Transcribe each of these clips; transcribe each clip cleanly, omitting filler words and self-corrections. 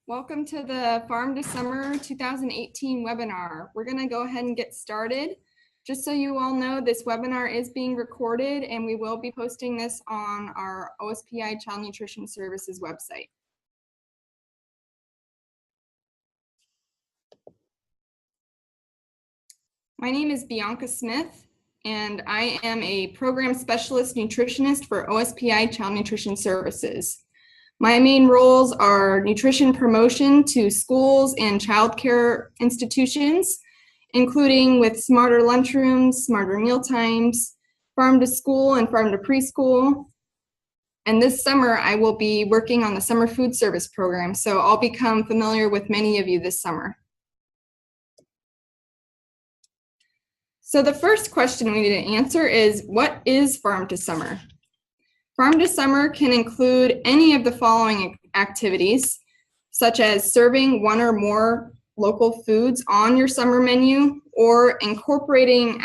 Welcome to the Farm to Summer 2018 webinar. We're going to go ahead and get started. Just so you all know, this webinar is being recorded and we will be posting this on our OSPI Child Nutrition Services website. My name is Bianca Smith and I am a Program Specialist Nutritionist for OSPI Child Nutrition Services. My main roles are nutrition promotion to schools and childcare institutions, including with smarter lunchrooms, smarter meal times, farm to school and farm to preschool. And this summer, I will be working on the summer food service program, so I'll become familiar with many of you this summer. So the first question we need to answer is, what is Farm to Summer? Farm to Summer can include any of the following activities, such as serving one or more local foods on your summer menu or incorporating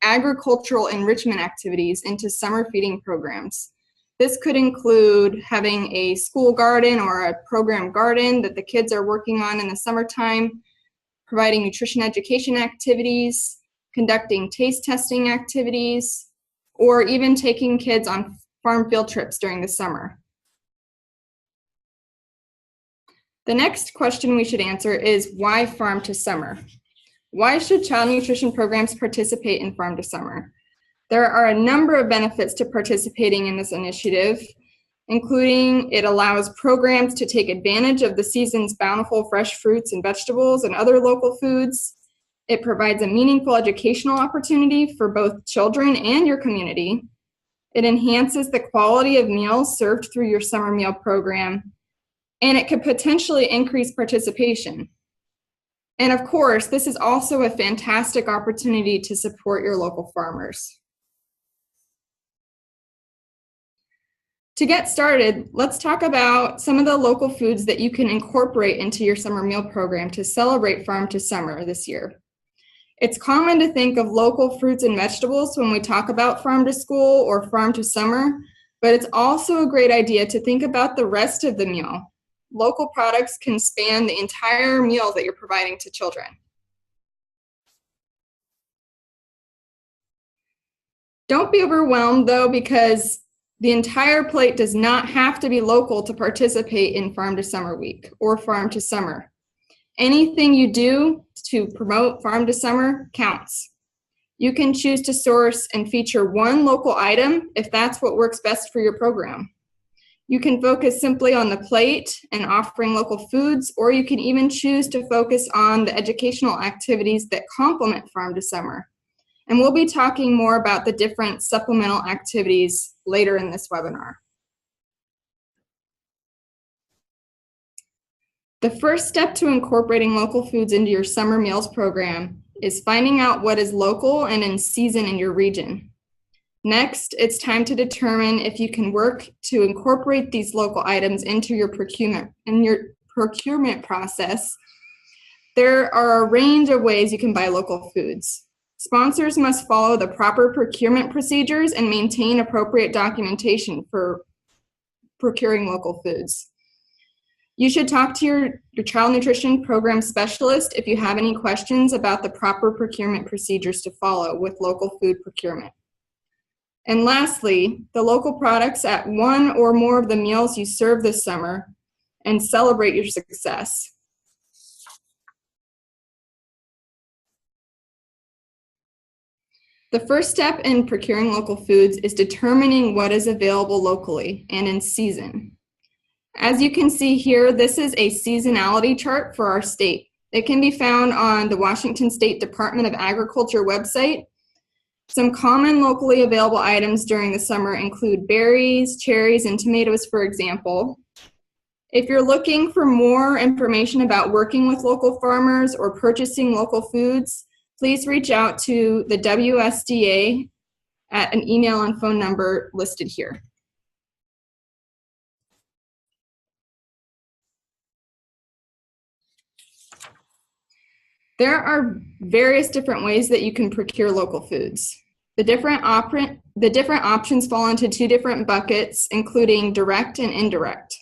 agricultural enrichment activities into summer feeding programs. This could include having a school garden or a program garden that the kids are working on in the summertime, providing nutrition education activities, conducting taste testing activities, or even taking kids on farm field trips during the summer. The next question we should answer is, why Farm to Summer? Why should child nutrition programs participate in Farm to Summer? There are a number of benefits to participating in this initiative, including it allows programs to take advantage of the season's bountiful fresh fruits and vegetables and other local foods. It provides a meaningful educational opportunity for both children and your community. It enhances the quality of meals served through your summer meal program, and it could potentially increase participation. And of course, this is also a fantastic opportunity to support your local farmers. To get started, let's talk about some of the local foods that you can incorporate into your summer meal program to celebrate Farm to Summer this year. It's common to think of local fruits and vegetables when we talk about farm to school or farm to summer, but it's also a great idea to think about the rest of the meal. Local products can span the entire meal that you're providing to children. Don't be overwhelmed though, because the entire plate does not have to be local to participate in Farm to Summer Week or Farm to Summer. Anything you do to promote Farm to Summer counts. You can choose to source and feature one local item if that's what works best for your program. You can focus simply on the plate and offering local foods, or you can even choose to focus on the educational activities that complement Farm to Summer. And we'll be talking more about the different supplemental activities later in this webinar. The first step to incorporating local foods into your summer meals program is finding out what is local and in season in your region. Next, it's time to determine if you can work to incorporate these local items into your procurement process. There are a range of ways you can buy local foods. Sponsors must follow the proper procurement procedures and maintain appropriate documentation for procuring local foods. You should talk to your child nutrition program specialist if you have any questions about the proper procurement procedures to follow with local food procurement. And lastly, the local products at one or more of the meals you serve this summer, and celebrate your success. The first step in procuring local foods is determining what is available locally and in season. As you can see here, this is a seasonality chart for our state. It can be found on the Washington State Department of Agriculture website. Some common locally available items during the summer include berries, cherries, and tomatoes, for example. If you're looking for more information about working with local farmers or purchasing local foods, please reach out to the WSDA at an email and phone number listed here. There are various different ways that you can procure local foods. The different options fall into two different buckets, including direct and indirect.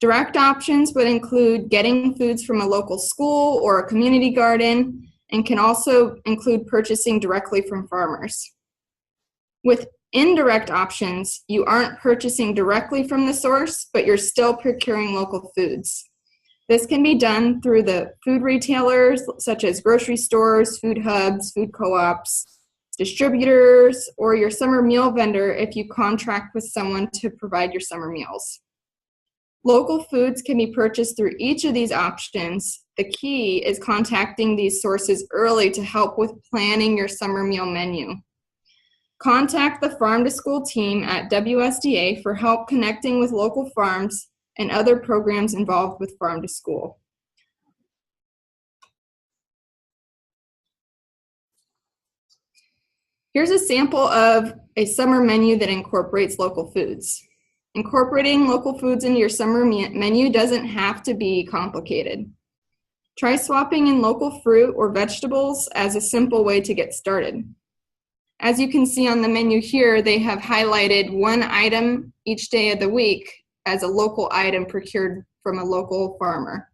Direct options would include getting foods from a local school or a community garden, and can also include purchasing directly from farmers. With indirect options, you aren't purchasing directly from the source, but you're still procuring local foods. This can be done through the food retailers, such as grocery stores, food hubs, food co-ops, distributors, or your summer meal vendor if you contract with someone to provide your summer meals. Local foods can be purchased through each of these options. The key is contacting these sources early to help with planning your summer meal menu. Contact the Farm to School team at WSDA for help connecting with local farms and other programs involved with Farm to School. Here's a sample of a summer menu that incorporates local foods. Incorporating local foods into your summer menu doesn't have to be complicated. Try swapping in local fruit or vegetables as a simple way to get started. As you can see on the menu here, they have highlighted one item each day of the week as a local item procured from a local farmer.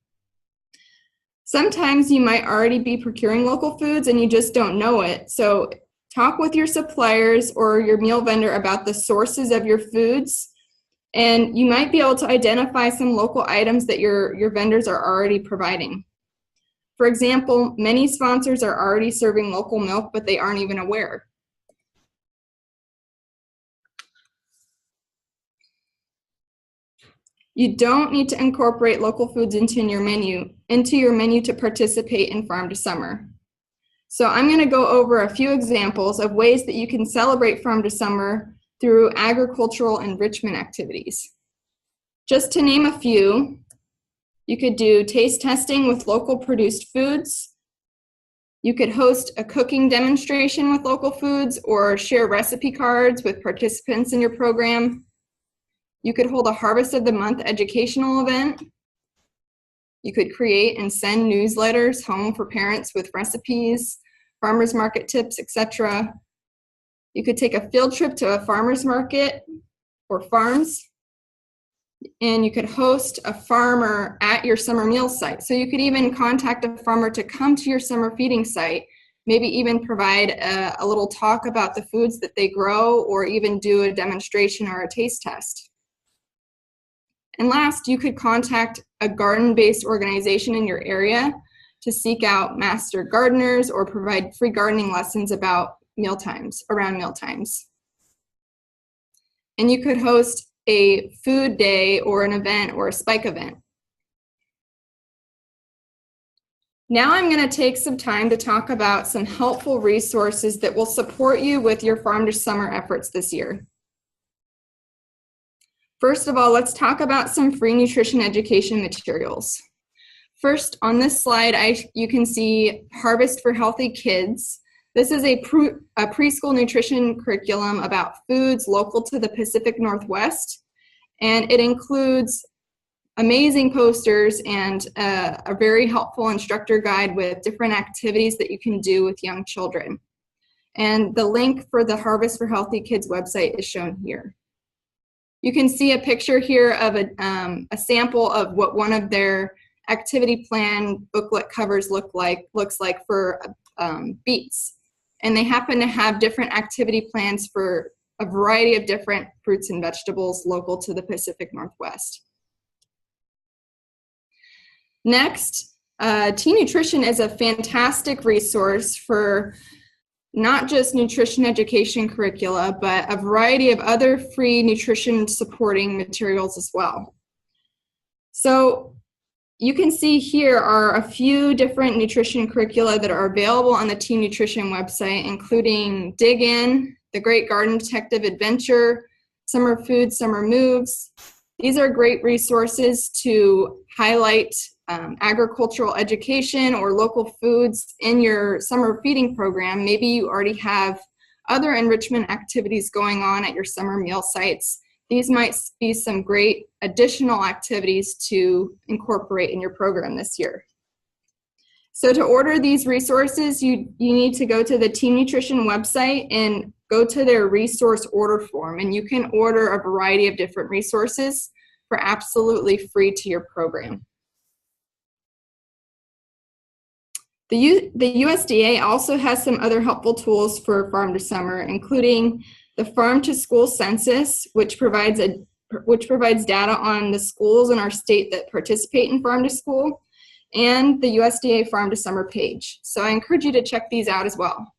Sometimes you might already be procuring local foods and you just don't know it. So talk with your suppliers or your meal vendor about the sources of your foods, and you might be able to identify some local items that your vendors are already providing. For example, many sponsors are already serving local milk, but they aren't even aware. You don't need to incorporate local foods into your menu to participate in Farm to Summer. So I'm going to go over a few examples of ways that you can celebrate Farm to Summer through agricultural enrichment activities. Just to name a few, you could do taste testing with local produced foods. You could host a cooking demonstration with local foods or share recipe cards with participants in your program. You could hold a Harvest of the Month educational event. You could create and send newsletters home for parents with recipes, farmers market tips, etc. You could take a field trip to a farmer's market or farms, and you could host a farmer at your summer meal site. So you could even contact a farmer to come to your summer feeding site, maybe even provide a little talk about the foods that they grow, or even do a demonstration or a taste test. And last, you could contact a garden-based organization in your area to seek out master gardeners or provide free gardening lessons about mealtimes, around mealtimes. And you could host a food day or an event or a spike event. Now I'm going to take some time to talk about some helpful resources that will support you with your Farm to Summer efforts this year. First of all, let's talk about some free nutrition education materials. First, on this slide, you can see Harvest for Healthy Kids. This is a preschool nutrition curriculum about foods local to the Pacific Northwest, and it includes amazing posters and a very helpful instructor guide with different activities that you can do with young children. And the link for the Harvest for Healthy Kids website is shown here. You can see a picture here of a sample of what one of their activity plan booklet covers looks like for beets. And they happen to have different activity plans for a variety of different fruits and vegetables local to the Pacific Northwest. Next, Teen Nutrition is a fantastic resource for not just nutrition education curricula, but a variety of other free nutrition supporting materials as well. So you can see here are a few different nutrition curricula that are available on the Teen Nutrition website, including Dig In, The Great Garden Detective Adventure, Summer Food, Summer Moves. These are great resources to highlight agricultural education or local foods in your summer feeding program. Maybe you already have other enrichment activities going on at your summer meal sites. These might be some great additional activities to incorporate in your program this year. So to order these resources, you need to go to the Teen Nutrition website and go to their resource order form, and you can order a variety of different resources for absolutely free to your program. The USDA also has some other helpful tools for Farm to Summer, including the Farm to School Census, which provides data on the schools in our state that participate in Farm to School, and the USDA Farm to Summer page. So I encourage you to check these out as well.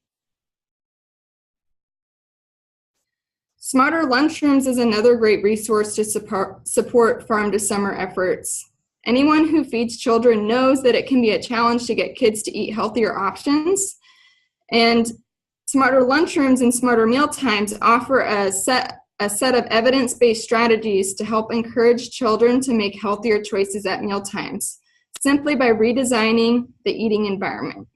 Smarter Lunchrooms is another great resource to support Farm to Summer efforts. Anyone who feeds children knows that it can be a challenge to get kids to eat healthier options. And Smarter Lunchrooms and Smarter Mealtimes offer a set of evidence-based strategies to help encourage children to make healthier choices at mealtimes, simply by redesigning the eating environment.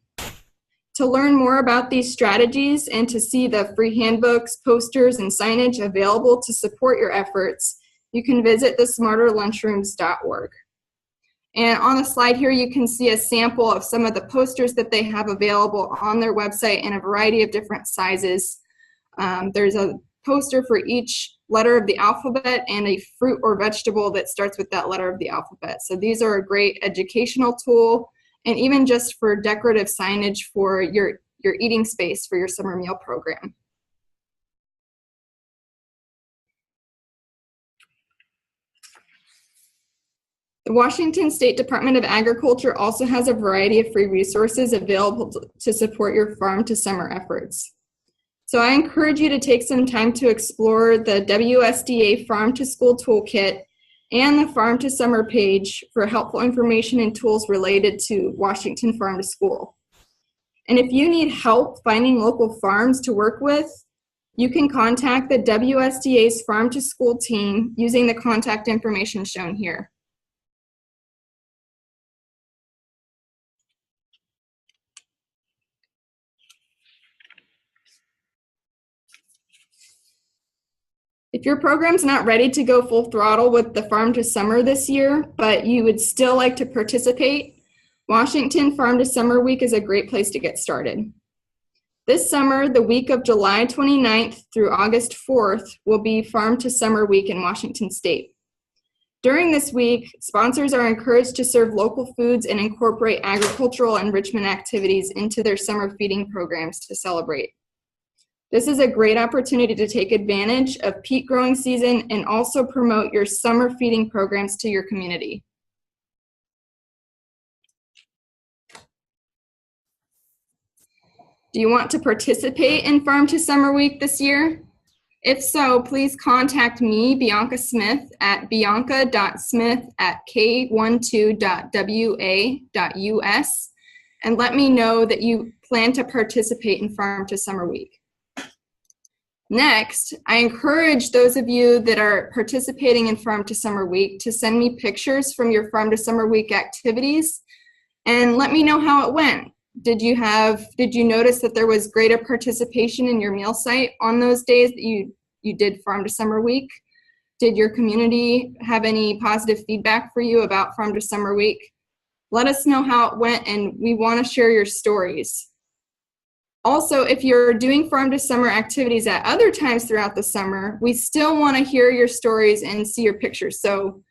To learn more about these strategies and to see the free handbooks, posters, and signage available to support your efforts, you can visit thesmarterlunchrooms.org. And on the slide here, you can see a sample of some of the posters that they have available on their website in a variety of different sizes. There's a poster for each letter of the alphabet and a fruit or vegetable that starts with that letter of the alphabet. So these are a great educational tool, and even just for decorative signage for your eating space for your summer meal program. The Washington State Department of Agriculture also has a variety of free resources available to support your farm to summer efforts. So I encourage you to take some time to explore the WSDA Farm to School Toolkit and the Farm to Summer page for helpful information and tools related to Washington Farm to School. And if you need help finding local farms to work with, you can contact the WSDA's Farm to School team using the contact information shown here. If your program's not ready to go full throttle with the Farm to Summer this year, but you would still like to participate, Washington Farm to Summer Week is a great place to get started. This summer, the week of July 29th through August 4th will be Farm to Summer Week in Washington State. During this week, sponsors are encouraged to serve local foods and incorporate agricultural enrichment activities into their summer feeding programs to celebrate. This is a great opportunity to take advantage of peak growing season and also promote your summer feeding programs to your community. Do you want to participate in Farm to Summer Week this year? If so, please contact me, Bianca Smith, at bianca.smith@k12.wa.us and let me know that you plan to participate in Farm to Summer Week. Next, I encourage those of you that are participating in Farm to Summer Week to send me pictures from your Farm to Summer Week activities and let me know how it went. Did you notice that there was greater participation in your meal site on those days that you did Farm to Summer Week? Did your community have any positive feedback for you about Farm to Summer Week? Let us know how it went, and we want to share your stories. Also, if you're doing Farm to Summer activities at other times throughout the summer, we still want to hear your stories and see your pictures. So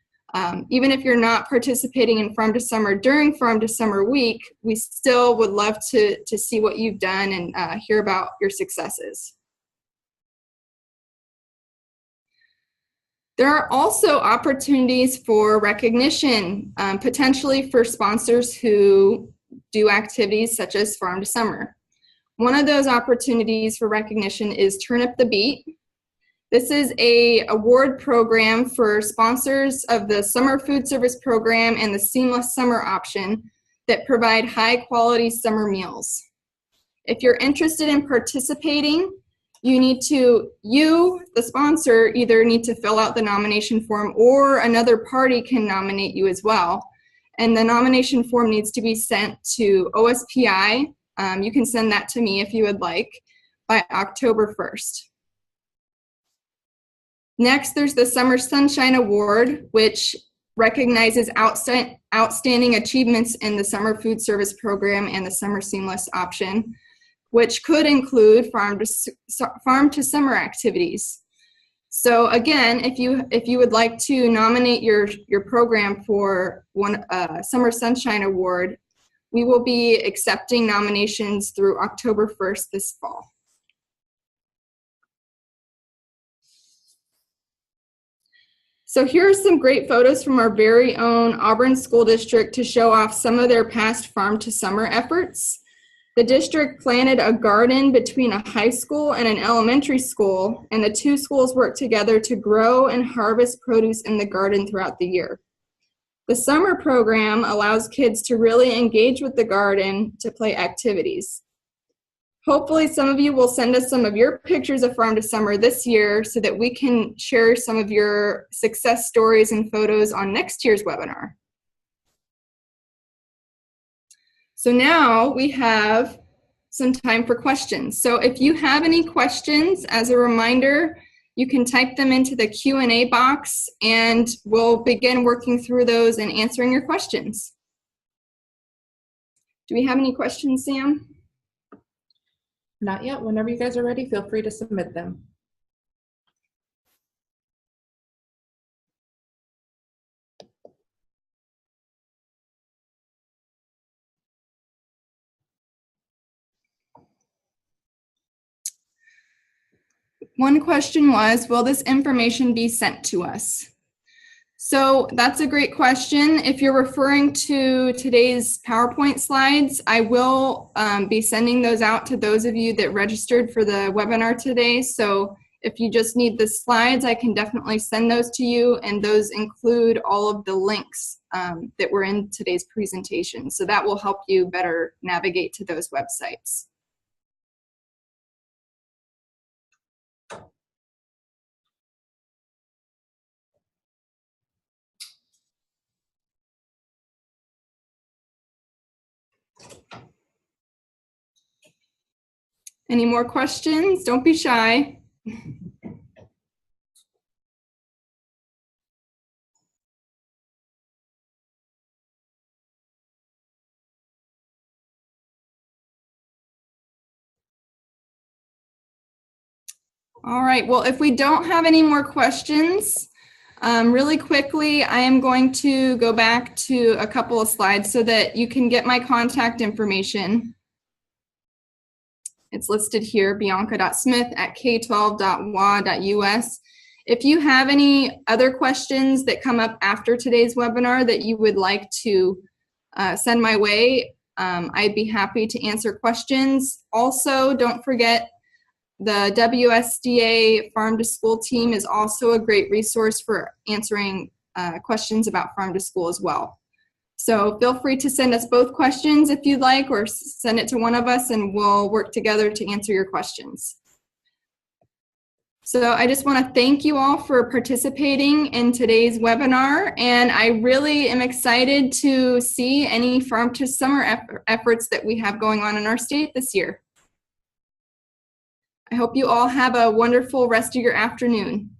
even if you're not participating in Farm to Summer during Farm to Summer Week, we still would love to see what you've done and hear about your successes. There are also opportunities for recognition, potentially for sponsors who do activities such as Farm to Summer. One of those opportunities for recognition is Turn Up the Beat. This is an award program for sponsors of the Summer Food Service Program and the Seamless Summer Option that provide high-quality summer meals. If you're interested in participating, you, the sponsor, either need to fill out the nomination form or another party can nominate you as well. And the nomination form needs to be sent to OSPI. You can send that to me if you would like by October 1st. Next, there's the Summer Sunshine Award, which recognizes outstanding achievements in the Summer Food Service Program and the Summer Seamless Option, which could include farm to summer activities. So again, if you would like to nominate your program for one Summer Sunshine Award, we will be accepting nominations through October 1st this fall. So here are some great photos from our very own Auburn School District to show off some of their past Farm to Summer efforts. The district planted a garden between a high school and an elementary school, and the two schools worked together to grow and harvest produce in the garden throughout the year. The summer program allows kids to really engage with the garden to play activities. Hopefully some of you will send us some of your pictures of Farm to Summer this year so that we can share some of your success stories and photos on next year's webinar. So now we have some time for questions. So if you have any questions, as a reminder, you can type them into the Q&A box and we'll begin working through those and answering your questions. Do we have any questions, Sam? Not yet. Whenever you guys are ready, feel free to submit them. One question was, will this information be sent to us? So that's a great question. If you're referring to today's PowerPoint slides, I will be sending those out to those of you that registered for the webinar today. So if you just need the slides, I can definitely send those to you, and those include all of the links that were in today's presentation. So that will help you better navigate to those websites. Any more questions? Don't be shy. All right, well, if we don't have any more questions, really quickly, I am going to go back to a couple of slides so that you can get my contact information. It's listed here, bianca.smith@k12.wa.us. If you have any other questions that come up after today's webinar that you would like to send my way, I'd be happy to answer questions. Also, don't forget, the WSDA Farm to School team is also a great resource for answering questions about Farm to School as well. So feel free to send us both questions if you'd like, or send it to one of us and we'll work together to answer your questions. So I just want to thank you all for participating in today's webinar, and I really am excited to see any Farm to Summer efforts that we have going on in our state this year. I hope you all have a wonderful rest of your afternoon.